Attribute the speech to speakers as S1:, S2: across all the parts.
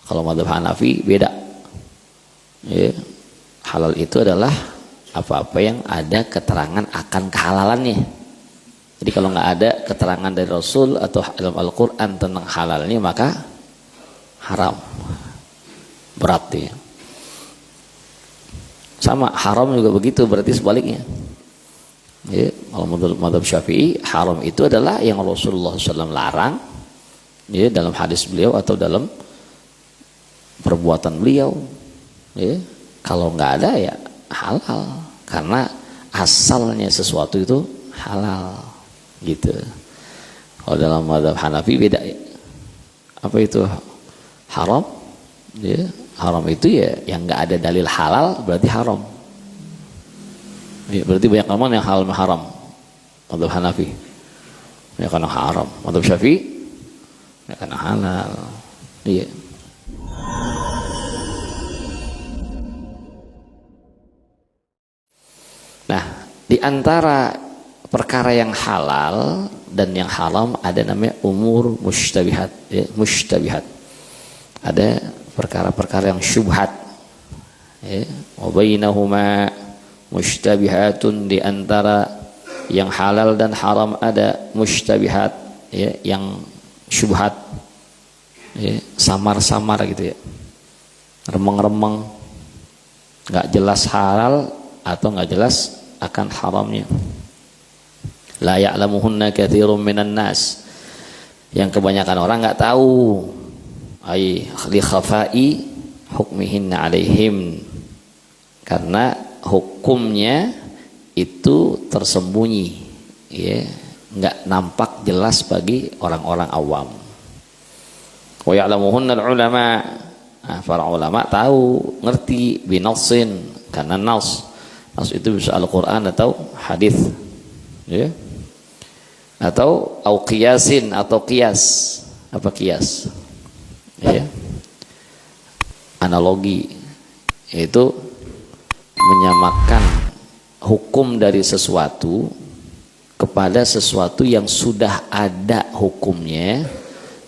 S1: Kalau mazhab Hanafi beda. Ya, halal itu adalah apa-apa yang ada keterangan akan kehalalannya. Jadi kalau nggak ada keterangan dari Rasul atau dalam Al-Quran tentang halalnya, maka haram, berat ya. Sama haram juga begitu, berarti sebaliknya. Ya, kalau mazhab Syafi'i, haram itu adalah yang Rasulullah SAW larang, ya, dalam hadis beliau atau dalam perbuatan beliau. Ya, kalau nggak ada ya halal, karena asalnya sesuatu itu halal, gitu. Kalau dalam mazhab Hanafi beda ya. Apa itu haram? Ya, haram itu ya yang nggak ada dalil halal berarti haram. Ya, berarti banyak orang yang halal haram. Mazhab Hanafi banyak yang haram. Mazhab Syafi'i banyak yang halal. Iya. Nah, di antara perkara yang halal dan yang haram ada namanya umur mustabihat, ya, mustabihat. Ada perkara-perkara yang syubhat, ya, wa bainahuma mustabihatun, di antara yang halal dan haram ada mustabihat, ya, yang syubhat, ya, samar-samar gitu ya, remeng-remeng, nggak jelas halal atau nggak jelas akan haramnya. La ya'lamuhunna katsirun minan nas, yang kebanyakan orang nggak tahu. Ai li khafai hukmihinna alaihim, karena hukumnya itu tersembunyi, ya, nggak nampak jelas bagi orang-orang awam. Wa ya'lamuhunna ulama, nah, para ulama tahu, ngerti binassin, karena nas itu bisa Al-Quran atau hadis, ya, atau qiyasin, atau qiyas. Apa qiyas? Ya, analogi, yaitu menyamakan hukum dari sesuatu kepada sesuatu yang sudah ada hukumnya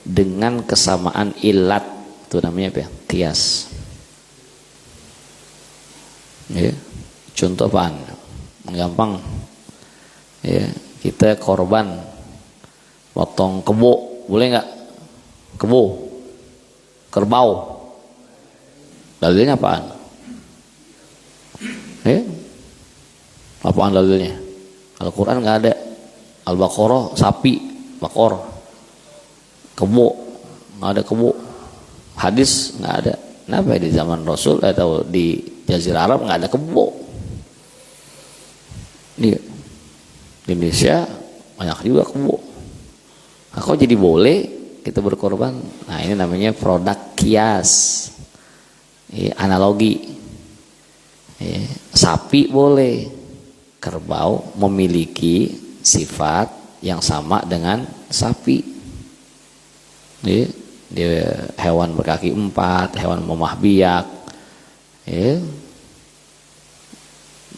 S1: dengan kesamaan ilat. Itu namanya apa? Qiyas. Ya. Contoh apaan? Gampang. Ya, kita korban potong kebo, boleh nggak? Kebo, kerbau, dalilnya apaan? Apaan dalilnya? Al-Quran nggak ada. Al-Baqarah sapi, bakor. Kebo, nggak ada kebo. Hadis nggak ada. Kenapa di zaman Rasul atau di Jazirah Arab nggak ada kebo? Di Indonesia banyak juga kebo. Nah, kok jadi boleh kita berkorban? Nah, ini namanya produk kias, ya, analogi. Ya, sapi boleh, kerbau memiliki sifat yang sama dengan sapi. Ya, dia hewan berkaki 4, hewan memah biak, ya,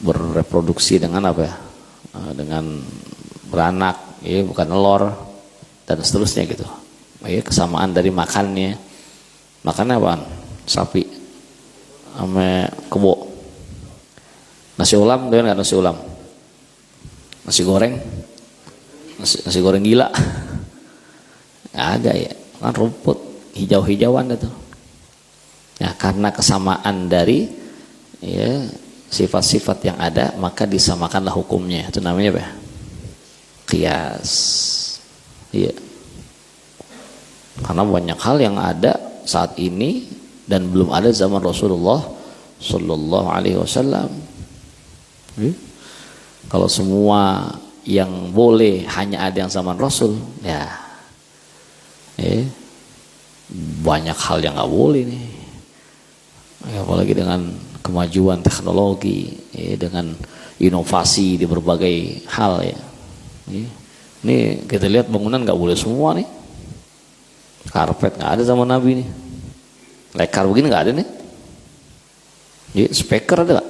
S1: bereproduksi dengan apa ya? Dengan beranak, ya, bukan telur, dan seterusnya gitu. Ya, kesamaan dari makannya. Makannya apaan? Sapi sama kebo. Nasi ulam, dia nggak nasi ulam? Nasi goreng, nasi goreng gila, nggak ada ya, kan rumput hijau-hijauan itu. Ya, karena kesamaan dari, ya, sifat-sifat yang ada, maka disamakanlah hukumnya. Itu namanya apa? Qiyas. Iya. Karena banyak hal yang ada saat ini dan belum ada zaman Rasulullah Sallallahu Alaihi Wasallam. Kalau semua yang boleh hanya ada yang zaman Rasul, ya, banyak hal yang nggak boleh nih. Ya, apalagi dengan kemajuan teknologi, ya, dengan inovasi di berbagai hal, ya. Ini kita lihat bangunan nggak boleh semua nih. Karpet nggak ada zaman Nabi nih. Lekar begini nggak ada nih. Ya, speaker ada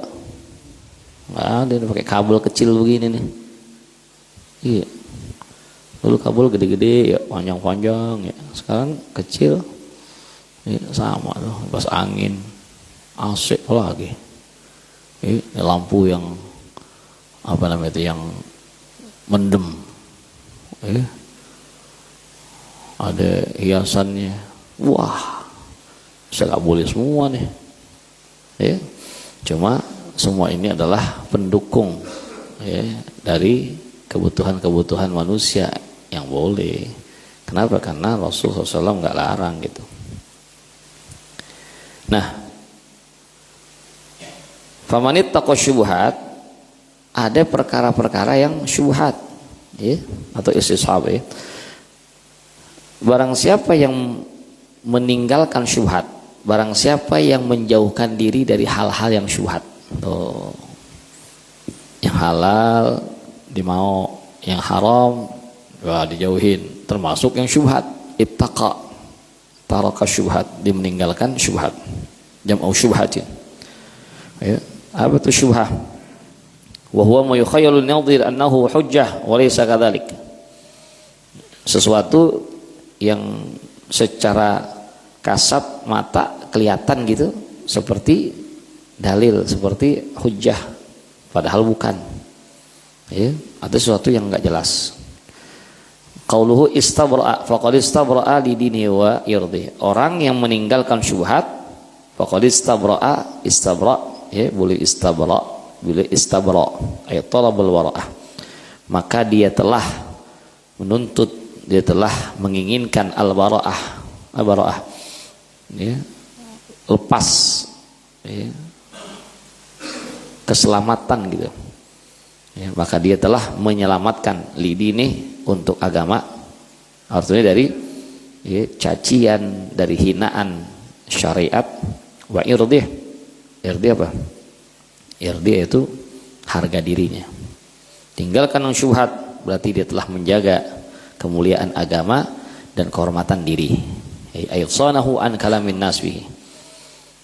S1: nggak ada, pakai kabel kecil begini nih. Iya. Dulu kabel gede-gede, ya, panjang-panjang, ya. Sekarang kecil, sama tuh, pas angin asik lagi. Lampu yang apa namanya itu, yang mendem, ada hiasannya, wah, saya nggak boleh semua nih, cuma semua ini adalah pendukung dari kebutuhan-kebutuhan manusia yang boleh. Kenapa? Karena Rasulullah SAW nggak larang gitu. Nah, famanit taqwa syubhat, ada perkara-perkara yang syubhat, atau istishab. Barang siapa yang meninggalkan syubhat, barang siapa yang menjauhkan diri dari hal-hal yang syubhat, yang halal dimau, yang haram dijauhin, termasuk yang syubhat. Ittaqa, taraka syubhat, dia meninggalkan syubhat. Jam'u syubhatin. Apa itu syubhah? Wa huwa ma yukhayyalu an-nadhir annahu hujjah wa laysa kadzalik. Sesuatu yang secara kasat mata kelihatan gitu seperti dalil, seperti hujjah, padahal bukan. Ada sesuatu yang enggak jelas. Qauluhu istabra'a faqad istabra'a li dinihi wa irdi. Orang yang meninggalkan syubhat faqad istabra'a, boleh istabra, boleh istabra, ay talabul wara'ah. Maka dia telah menuntut, dia telah menginginkan al-bara'ah, lepas, keselamatan gitu. Maka dia telah menyelamatkan lidini, untuk agama, artinya dari cacian, dari hinaan syariat, wa irdih. Irdih apa? Irdih itu harga dirinya. Tinggalkan yang syubhat, berarti dia telah menjaga kemuliaan agama dan kehormatan diri. Aysanahu an kalamin nasbihi.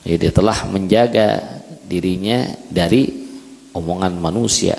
S1: Dia telah menjaga dirinya dari omongan manusia.